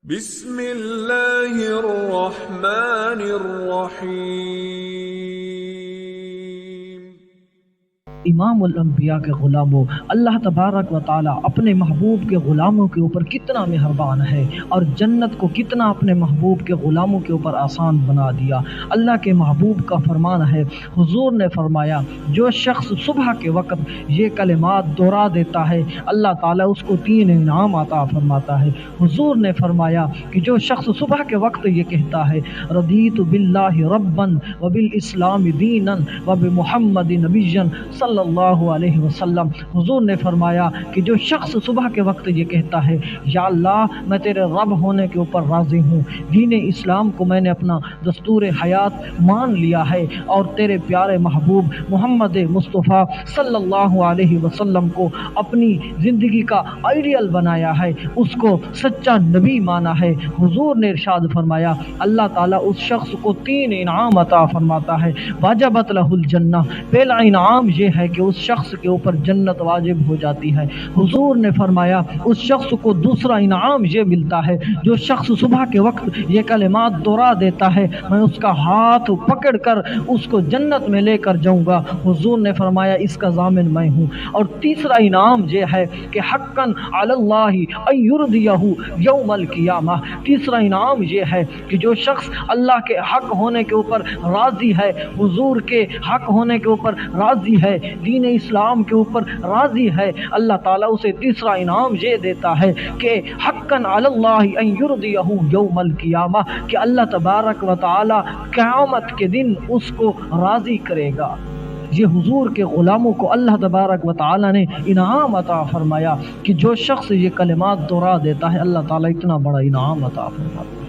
بسم اللہ الرحمن الرحیم۔ امام الانبیاء کے غلاموں، اللہ تبارک و تعالیٰ اپنے محبوب کے غلاموں کے اوپر کتنا مہربان ہے اور جنت کو کتنا اپنے محبوب کے غلاموں کے اوپر آسان بنا دیا۔ اللہ کے محبوب کا فرمان ہے، حضور نے فرمایا جو شخص صبح کے وقت یہ کلمات دہرا دیتا ہے اللہ تعالیٰ اس کو 3 انعام عطا فرماتا ہے۔ حضور نے فرمایا کہ جو شخص صبح کے وقت یہ کہتا ہے رضیت باللہ ربا وبالاسلام دینا وبمحمد نبیا صلی اللہ علیہ وسلم، حضور نے فرمایا کہ جو شخص صبح کے وقت یہ کہتا ہے یا اللہ میں تیرے رب ہونے کے اوپر راضی ہوں، دین اسلام کو میں نے اپنا دستور حیات مان لیا ہے اور تیرے پیارے محبوب محمد مصطفیٰ صلی اللہ علیہ وسلم کو اپنی زندگی کا آئیڈیل بنایا ہے، اس کو سچا نبی مانا ہے، حضور نے ارشاد فرمایا اللہ تعالیٰ اس شخص کو 3 انعام عطا فرماتا ہے۔ واجبت لہ الجنہ، پہلا انعام یہ ہے کہ اس شخص کے اوپر جنت واجب ہو جاتی ہے۔ حضور نے فرمایا اس شخص کو دوسرا انعام یہ ملتا ہے جو شخص صبح کے وقت یہ کلمات دہرا دیتا ہے میں اس کا ہاتھ پکڑ کر اس کو جنت میں لے کر جاؤں گا، حضور نے فرمایا اس کا ضامن میں ہوں۔ اور تیسرا انعام یہ ہے کہ حقا علی اللہ ان یرضیہ یوم القیامہ، تیسرا انعام یہ ہے کہ جو شخص اللہ کے حق ہونے کے اوپر راضی ہے، حضور کے حق ہونے کے اوپر راضی ہے، دین اسلام کے اوپر راضی ہے، اللہ تعالیٰ اسے تیسرا انعام یہ دیتا ہے کہ حقا علی اللہ ان یرضیہ یوم القیامہ، کہ اللہ تبارک و تعالیٰ قیامت کے دن اس کو راضی کرے گا۔ یہ حضور کے غلاموں کو اللہ تبارک و تعالیٰ نے انعام عطا فرمایا کہ جو شخص یہ کلمات دہرا دیتا ہے اللہ تعالیٰ اتنا بڑا انعام عطا فرماتا ہے۔